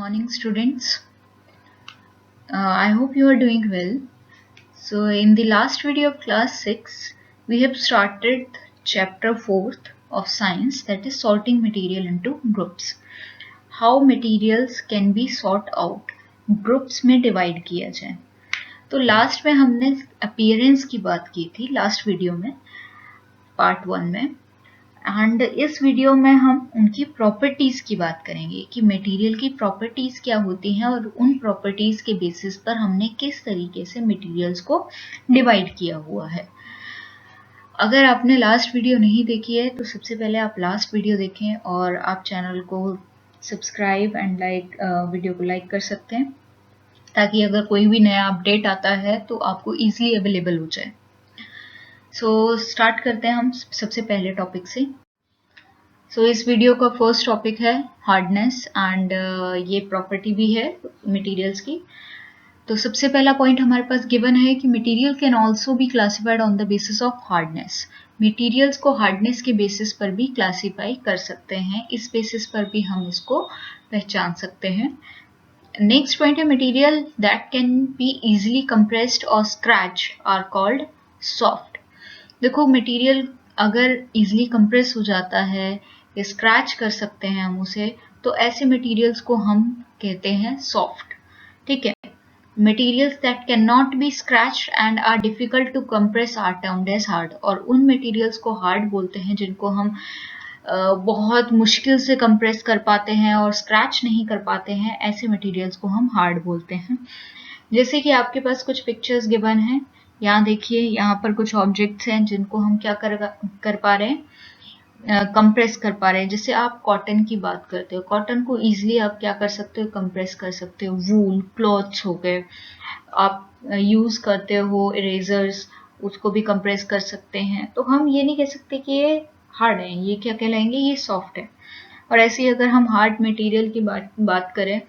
morning, students. I hope you are doing well. So, in the last video of class 6, we have started chapter 4th of science, that is sorting material into groups. How materials can be sort out, groups में divide किया जाए. तो last में हमने appearance की बात की थी लास्ट वीडियो में, पार्ट 1 में. एंड इस वीडियो में हम उनकी प्रॉपर्टीज की बात करेंगे कि मटेरियल की प्रॉपर्टीज क्या होती हैं और उन प्रॉपर्टीज के बेसिस पर हमने किस तरीके से मटेरियल्स को डिवाइड किया हुआ है. अगर आपने लास्ट वीडियो नहीं देखी है तो सबसे पहले आप लास्ट वीडियो देखें और आप चैनल को सब्सक्राइब एंड वीडियो को लाइक कर सकते हैं ताकि अगर कोई भी नया अपडेट आता है तो आपको ईजिली अवेलेबल हो जाए. सो स्टार्ट करते हैं हम सबसे पहले टॉपिक से. सो इस वीडियो का फर्स्ट टॉपिक है हार्डनेस एंड ये प्रॉपर्टी भी है मटेरियल्स की. तो सबसे पहला पॉइंट हमारे पास गिवन है कि material can also be classified on the basis of hardness. Materials को हार्डनेस के बेसिस पर भी क्लासीफाई कर सकते हैं, इस बेसिस पर भी हम इसको पहचान सकते हैं. नेक्स्ट पॉइंट है material that can be easily compressed और स्क्रैच्ड आर कॉल्ड सॉफ्ट. देखो मटेरियल अगर इजीली कंप्रेस हो जाता है या स्क्रैच कर सकते हैं हम उसे, तो ऐसे मटेरियल्स को हम कहते हैं सॉफ्ट. ठीक है. Materials that can not be scratched and are difficult to compress are termed as hard. और उन मटेरियल्स को हार्ड बोलते हैं जिनको हम बहुत मुश्किल से कंप्रेस कर पाते हैं और स्क्रैच नहीं कर पाते हैं, ऐसे मटेरियल्स को हम हार्ड बोलते हैं. जैसे कि आपके पास कुछ पिक्चर्स गिवन हैं. यहाँ देखिए, यहाँ पर कुछ ऑब्जेक्ट्स हैं जिनको हम क्या कर पा रहे हैं, कंप्रेस कर पा रहे हैं. जैसे आप कॉटन की बात करते हो, कॉटन को इजीली आप क्या कर सकते हो, कंप्रेस कर सकते हो. वूल क्लॉथ्स हो गए, आप यूज करते हो इरेजर्स, उसको भी कंप्रेस कर सकते हैं. तो हम ये नहीं कह सकते कि ये हार्ड है, ये क्या कहलाएंगे, ये सॉफ्ट है. और ऐसे ही अगर हम हार्ड मटेरियल की बात करें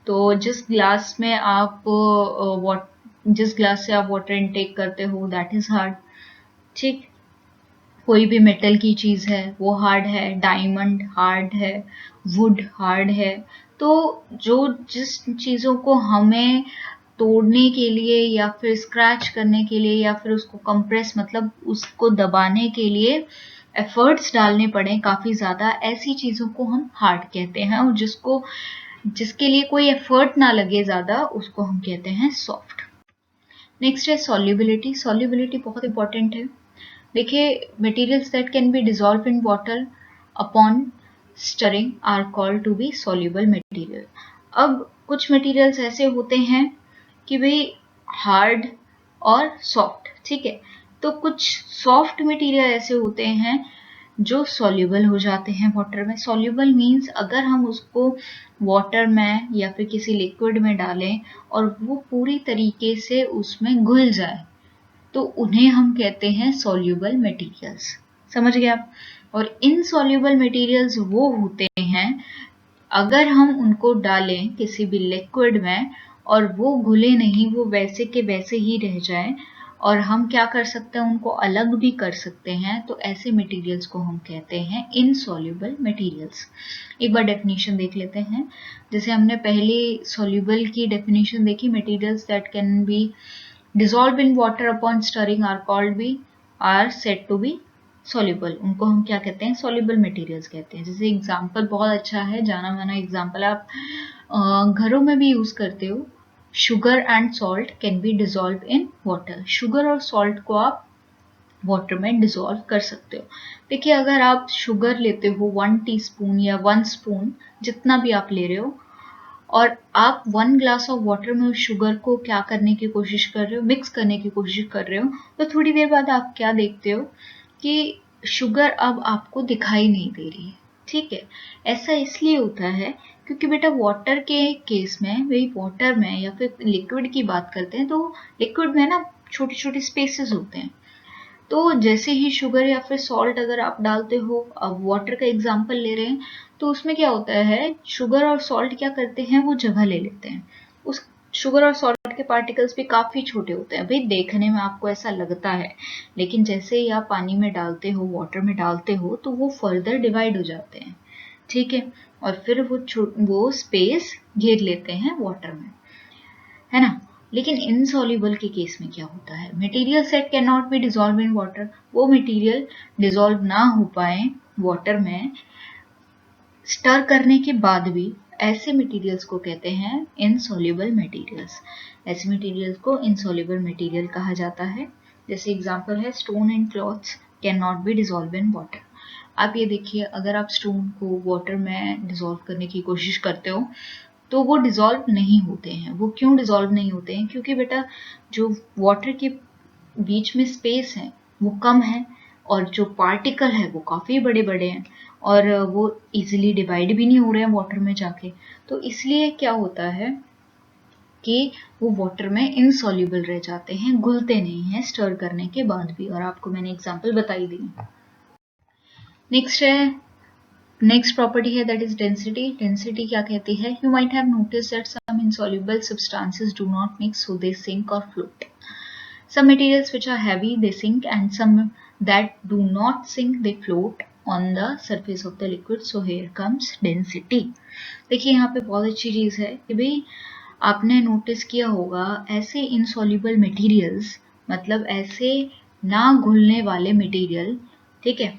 तो जिस ग्लास से आप वाटर इनटेक करते हो दैट इज हार्ड. ठीक. कोई भी मेटल की चीज है वो हार्ड है, डायमंड हार्ड है, वुड हार्ड है. तो जिस चीजों को हमें तोड़ने के लिए या फिर स्क्रैच करने के लिए या फिर उसको कंप्रेस मतलब उसको दबाने के लिए एफर्ट्स डालने पड़े काफी ज्यादा, ऐसी चीजों को हम हार्ड कहते हैं. और जिसके लिए कोई एफर्ट ना लगे ज्यादा, उसको हम कहते हैं सॉफ्ट. नेक्स्ट है सॉल्युबिलिटी. सॉल्युबिलिटी बहुत इंपॉर्टेंट है. देखिए, materials that can be dissolve in water upon stirring are called to be soluble material. अब कुछ मटेरियल्स ऐसे होते हैं कि भाई हार्ड और सॉफ्ट. ठीक है. तो कुछ सॉफ्ट मटेरियल ऐसे होते हैं जो सॉल्युबल हो जाते हैं वाटर में. सॉल्युबल मीन्स अगर हम उसको वाटर में या फिर किसी लिक्विड में डालें और वो पूरी तरीके से उसमें घुल जाए, तो उन्हें हम कहते हैं सॉल्युबल मटेरियल्स. समझ गए आप. और इनसॉल्युबल मटेरियल्स वो होते हैं अगर हम उनको डालें किसी भी लिक्विड में और वो घुले नहीं, वो वैसे के वैसे ही रह जाए, और हम क्या कर सकते हैं, उनको अलग भी कर सकते हैं, तो ऐसे मटेरियल्स को हम कहते हैं इनसॉल्युबल मटेरियल्स. एक बार डेफिनेशन देख लेते हैं. जैसे हमने पहले सॉल्युबल की डेफिनेशन देखी, materials that can B dissolve in water upon stirring are said to be soluble. उनको हम क्या कहते हैं, soluble materials कहते हैं. जैसे एग्जाम्पल बहुत अच्छा है, जाना माना एग्जाम्पल आप घरों में भी यूज करते हो. Sugar and salt can be dissolve in water. Sugar और सॉल्ट को आप वाटर में डिजोल्व कर सकते हो. देखिए, अगर आप शुगर लेते हो 1 टीस्पून या 1 स्पून, जितना भी आप ले रहे हो, और आप 1 ग्लास ऑफ वाटर में उस शुगर को क्या करने की कोशिश कर रहे हो, मिक्स करने की कोशिश कर रहे हो, तो थोड़ी देर बाद आप क्या देखते हो कि शुगर अब आपको दिखाई नहीं दे रही है. ठीक है. ऐसा इसलिए होता है क्योंकि बेटा वाटर के केस में, वही वाटर में या फिर लिक्विड की बात करते हैं, तो लिक्विड में ना छोटे छोटे स्पेसेस होते हैं. तो जैसे ही शुगर या फिर सॉल्ट अगर आप डालते हो, अब वाटर का एग्जांपल ले रहे हैं, तो उसमें क्या होता है, शुगर और सॉल्ट क्या करते हैं, वो जगह ले लेते हैं. उस शुगर और सॉल्ट के पार्टिकल्स भी काफी छोटे होते हैं. भाई देखने में आपको ऐसा लगता है, लेकिन जैसे ही आप पानी में डालते हो, वाटर में डालते हो, तो वो फर्दर डिवाइड हो जाते हैं. ठीक है. और फिर वो स्पेस घेर लेते हैं वाटर में, है ना। लेकिन इनसॉल्युबल के केस में क्या होता है, material set can not B dissolve in water, वो मटेरियल डिसॉल्व ना हो पाए वाटर में स्टर करने के बाद भी, ऐसे मटेरियल्स को कहते हैं इनसॉल्युबल मटेरियल्स। ऐसे मटेरियल्स को इनसॉल्युबल मटेरियल कहा जाता है। जैसे एग्जांपल है stone and clothes can not B dissolve in water. आप ये देखिए, अगर आप स्टोन को वाटर में डिसॉल्व करने की कोशिश करते हो तो वो डिसॉल्व नहीं होते हैं। वो क्यों डिसॉल्व नहीं होते हैं, क्योंकि बेटा जो वाटर के बीच में स्पेस है वो कम है और जो पार्टिकल है वो काफ़ी बड़े बड़े हैं और वो इजीली डिवाइड भी नहीं हो रहे हैं वाटर में जाके। तो इसलिए क्या होता है कि वो वाटर में इनसॉल्युबल रह जाते हैं, घुलते नहीं हैं स्टर करने के बाद भी, और आपको मैंने एग्जांपल बताई दी। नेक्स्ट प्रॉपर्टी है दैट इज डेंसिटी। डेंसिटी क्या कहती है, you might have notice that some insoluble substances do not mix so they sink और float. Some materials which are heavy they sink and some that do not sink they float on the surface of the liquid. So here comes density. देखिए यहाँ पे बहुत अच्छी चीज़ है कि भाई आपने नोटिस किया होगा ऐसे इनसॉल्युबल मटेरियल्स, मतलब ऐसे ना घुलने वाले मटेरियल, ठीक है,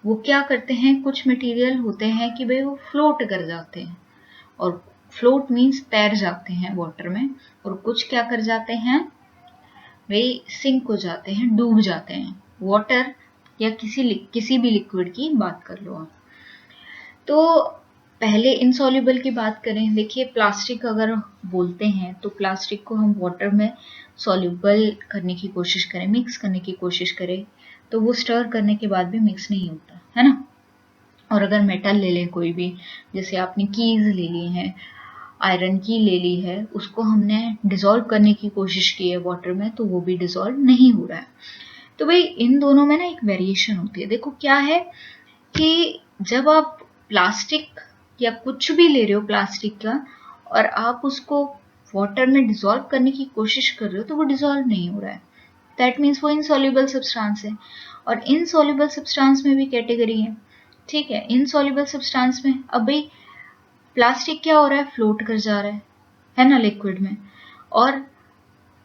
वो क्या करते हैं, कुछ मटेरियल होते हैं कि भाई वो फ्लोट कर जाते हैं, और फ्लोट मीन्स तैर जाते हैं वाटर में, और कुछ क्या कर जाते हैं, वे सिंक हो जाते हैं, डूब जाते हैं। वाटर या किसी भी लिक्विड की बात कर लो आप। तो पहले इनसॉल्युबल की बात करें, देखिए प्लास्टिक अगर बोलते हैं तो प्लास्टिक को हम वाटर में सॉल्युबल करने की कोशिश करें, मिक्स करने की कोशिश करें, तो वो स्टर करने के बाद भी मिक्स नहीं होता, है ना। और अगर मेटल ले लें कोई भी, जैसे आपने कीज ले ली हैं, आयरन की ले ली है, उसको हमने डिसॉल्व करने की कोशिश की है वाटर में तो वो भी डिसॉल्व नहीं हो रहा है। तो भाई इन दोनों में ना एक वेरिएशन होती है। देखो क्या है कि जब आप प्लास्टिक या कुछ भी ले रहे हो प्लास्टिक का और आप उसको वाटर में डिसॉल्व करने की कोशिश कर रहे हो तो वो डिसॉल्व नहीं हो रहा है, दैट मीन्स वो इनसॉल्युबल सब्सटेंस है। और इनसॉल्युबल सब्सटेंस में भी कैटेगरी है, ठीक है। इनसॉल्युबल सब्सटेंस में अब भाई प्लास्टिक क्या हो रहा है, फ्लोट कर जा रहा है ना लिक्विड में, और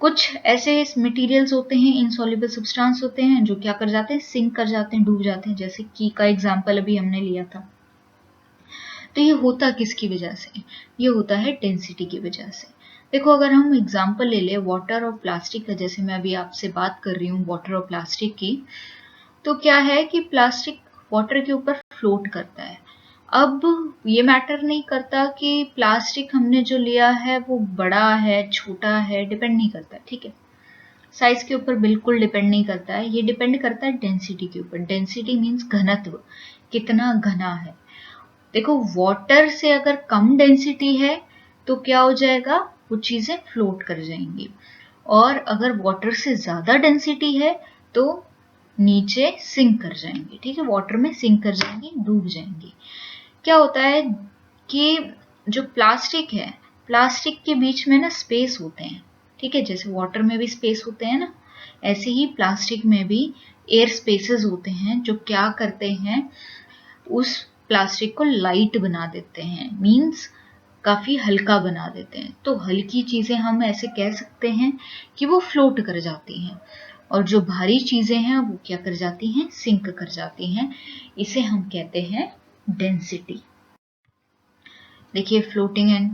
कुछ ऐसे मटेरियल्स होते हैं, इनसॉल्युबल सब्सटेंस होते हैं जो क्या कर जाते हैं, सिंक कर जाते हैं, डूब जाते हैं, जैसे की का एग्जांपल अभी हमने लिया था। तो ये होता किसकी वजह से, ये होता है डेंसिटी की वजह से। देखो अगर हम एग्जांपल ले ले वाटर और प्लास्टिक का, जैसे मैं अभी आपसे बात कर रही हूँ वाटर और प्लास्टिक की, तो क्या है कि प्लास्टिक वाटर के ऊपर फ्लोट करता है। अब ये मैटर नहीं करता कि प्लास्टिक हमने जो लिया है वो बड़ा है छोटा है, डिपेंड नहीं करता, ठीक है। साइज के ऊपर बिल्कुल डिपेंड नहीं करता है, ये डिपेंड करता है डेंसिटी के ऊपर। डेंसिटी मीन्स घनत्व, कितना घना है। देखो वाटर से अगर कम डेंसिटी है तो क्या हो जाएगा, वो चीजें फ्लोट कर जाएंगी, और अगर वाटर से ज्यादा डेंसिटी है तो नीचे सिंक कर जाएंगी, ठीक है, वाटर में सिंक कर जाएंगी, डूब जाएंगी। क्या होता है कि जो प्लास्टिक है, प्लास्टिक के बीच में ना स्पेस होते हैं, ठीक है, जैसे वाटर में भी स्पेस होते हैं ना, ऐसे ही प्लास्टिक में भी एयर स्पेसेस होते हैं जो क्या करते हैं, उस प्लास्टिक को लाइट बना देते हैं, मीन्स काफी हल्का बना देते हैं। तो हल्की चीजें हम ऐसे कह सकते हैं कि वो फ्लोट कर जाती हैं, और जो भारी चीजें हैं वो क्या कर जाती हैं, सिंक कर जाती हैं। इसे हम कहते हैं डेंसिटी। देखिए फ्लोटिंग एंड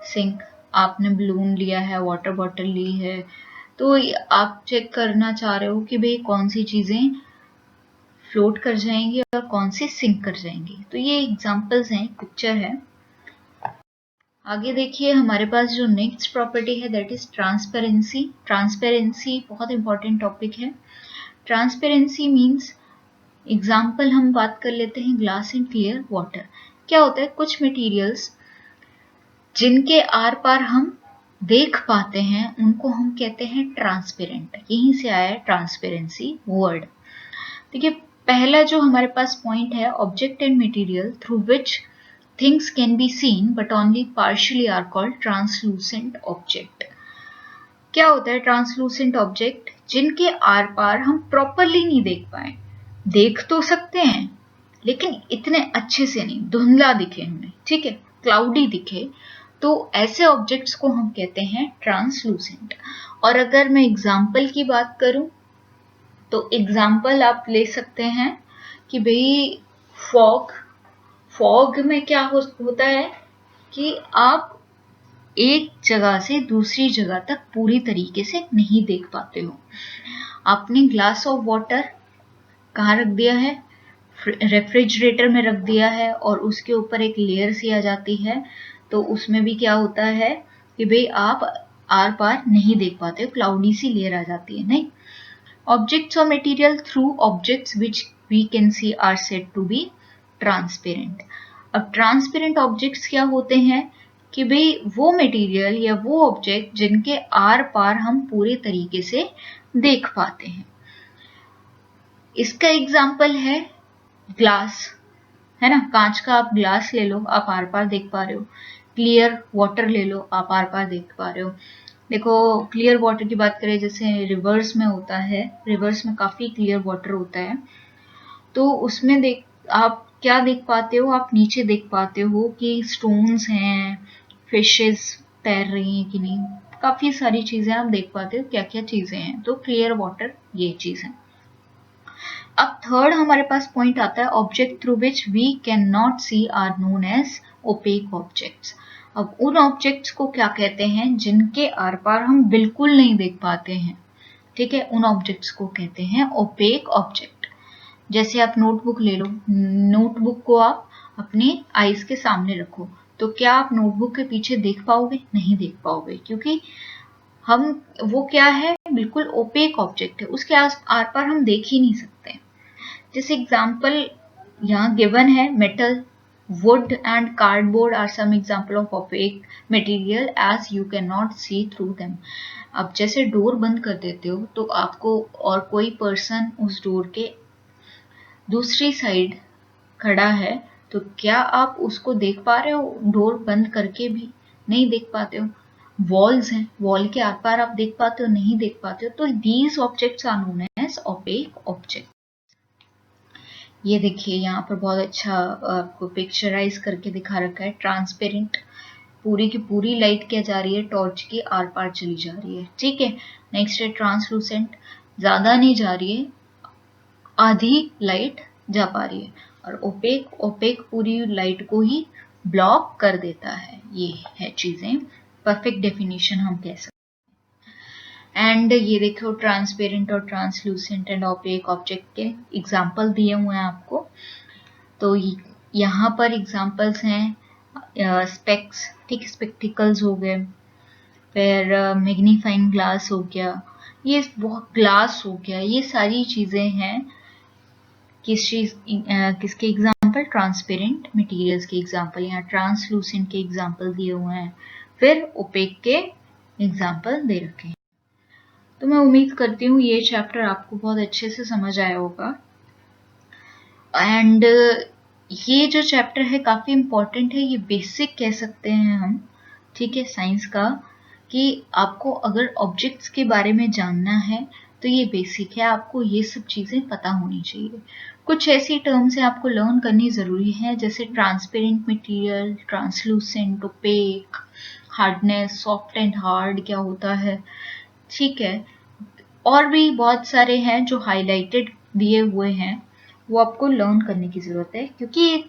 सिंक, आपने बलून लिया है, वाटर बॉटल ली है, तो आप चेक करना चाह रहे हो कि भाई कौन सी चीजें फ्लोट कर जाएंगी और कौन सी सिंक कर जाएंगी। तो ये एग्जांपल्स हैं, पिक्चर है। आगे देखिए हमारे पास जो नेक्स्ट प्रॉपर्टी है दैट इज ट्रांसपेरेंसी। ट्रांसपेरेंसी बहुत इंपॉर्टेंट टॉपिक है। ट्रांसपेरेंसी मीन्स, एग्जाम्पल हम बात कर लेते हैं ग्लास एंड क्लियर वाटर। क्या होता है, कुछ मटेरियल्स जिनके आर पार हम देख पाते हैं उनको हम कहते हैं ट्रांसपेरेंट, यहीं से आया है ट्रांसपेरेंसी वर्ड। देखिए पहला जो हमारे पास पॉइंट है, object and material through which things can be seen but only partially are called translucent object. क्या होता है ट्रांसलूसेंट ऑब्जेक्ट, जिनके आर पार हम प्रॉपरली नहीं देख पाए, देख तो सकते हैं लेकिन इतने अच्छे से नहीं, धुंधला दिखे हमें, ठीक है, क्लाउडी दिखे, तो ऐसे ऑब्जेक्ट्स को हम कहते हैं ट्रांसलूसेंट। और अगर मैं एग्जाम्पल की बात करूं तो एग्जाम्पल आप ले सकते हैं कि भाई फॉग में क्या होता है कि आप एक जगह से दूसरी जगह तक पूरी तरीके से नहीं देख पाते हो। आपने ग्लास ऑफ वाटर कहाँ रख दिया है, रेफ्रिजरेटर में रख दिया है, और उसके ऊपर एक लेयर सी आ जाती है, तो उसमें भी क्या होता है कि भाई आप आर पार नहीं देख पाते हो, क्लाउडी सी लेयर आ जाती है। नहीं, ऑब्जेक्ट्स और material through objects which we can see are said to be transparent. अब ट्रांसपेरेंट ऑब्जेक्ट्स क्या होते हैं कि भाई वो मटेरियल या वो ऑब्जेक्ट जिनके आर पार हम पूरे तरीके से देख पाते हैं। इसका एग्जाम्पल है ग्लास, है ना, कांच का आप ग्लास ले लो, आप आर पार देख पा रहे हो। क्लियर वाटर ले लो, आप आर पार देख पा रहे हो। देखो, क्लियर वाटर की बात करें, जैसे रिवर्स में होता है, रिवर्स में काफी क्लियर वाटर होता है, तो उसमें आप क्या देख पाते हो, आप नीचे देख पाते हो कि स्टोन्स हैं, फिशेस तैर रही हैं कि नहीं, काफी सारी चीजें आप देख पाते हो, क्या क्या चीजें हैं। तो क्लियर वाटर ये चीज है। अब थर्ड हमारे पास पॉइंट आता है, object through which we can not see are known as opaque objects. अब उन ऑब्जेक्ट्स को क्या कहते हैं जिनके आर पार हम बिल्कुल नहीं देख पाते हैं, ठीक है, उन ऑब्जेक्ट्स को कहते हैं ओपेक ऑब्जेक्ट। जैसे आप नोटबुक ले लो, नोटबुक को आप अपने आईज के सामने रखो, तो क्या आप नोटबुक के पीछे देख पाओगे? नहीं देख पाओगे, क्योंकि वो क्या है, बिल्कुल ओपेक ऑब्जेक्ट है, उसके आर पार हम देख ही नहीं सकते। जैसे एग्जाम्पल यहाँ गिवन है, metal, wood and cardboard are some example of opaque material as you cannot see through them। अब जैसे डोर बंद कर देते हो तो आपको और कोई पर्सन उस डोर के दूसरी साइड खड़ा है, तो क्या आप उसको देख पा रहे हो? डोर बंद करके भी नहीं देख पाते हो। वॉल्स हैं, वॉल के आर पार आप देख पाते हो? नहीं देख पाते हो। तो these objects are known as opaque object. ये देखिए यहाँ पर बहुत अच्छा आपको पिक्चराइज करके दिखा रखा है। ट्रांसपेरेंट, पूरी की पूरी लाइट क्या जा रही है, टॉर्च की आर पार चली जा रही है, ठीक है। नेक्स्ट है ट्रांसलूसेंट, ज्यादा नहीं जा रही है, आधी लाइट जा पा रही है। और ओपेक, ओपेक पूरी लाइट को ही ब्लॉक कर देता है। ये है चीजें, परफेक्ट डेफिनेशन हम कह सकते हैं। एंड ये देखो, ट्रांसपेरेंट और ट्रांसलूसेंट एंड ओपेक ऑब्जेक्ट के एग्जाम्पल दिए हुए हैं आपको। तो यहाँ पर एग्जाम्पल्स हैं स्पेक्स, ठीक, स्पेक्टिकल्स हो गए, फिर मैग्नीफाइंग ग्लास हो गया, ये बहुत ग्लास हो गया, ये सारी चीजें हैं किसके एग्जाम्पल, ट्रांसपेरेंट मटेरियल्स के एग्जाम्पल। यहाँ ट्रांसलूसेंट के एग्जाम्पल दिए हुए हैं, फिर ओपेक के एग्जाम्पल दे रखे हैं। तो मैं उम्मीद करती हूँ ये चैप्टर आपको बहुत अच्छे से समझ आया होगा। एंड ये जो चैप्टर है काफी इम्पोर्टेंट है, ये बेसिक कह सकते हैं हम, ठीक है, साइंस का, कि आपको अगर ऑब्जेक्ट्स के बारे में जानना है तो ये बेसिक है, आपको ये सब चीजें पता होनी चाहिए। कुछ ऐसी टर्म्स हैं आपको लर्न करनी जरूरी है, जैसे transparent material, translucent, opaque, hardness, soft and hard क्या होता है, ठीक है। और भी बहुत सारे हैं जो हाईलाइटेड दिए हुए हैं, वो आपको लर्न करने की जरूरत है, क्योंकि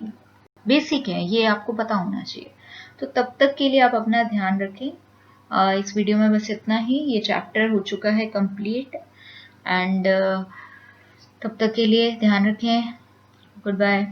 बेसिक है, ये आपको पता होना चाहिए। तो तब तक के लिए आप अपना ध्यान रखें। इस वीडियो में बस इतना ही, ये चैप्टर हो चुका है कंप्लीट। एंड तब तक के लिए ध्यान रखें, गुड बाय।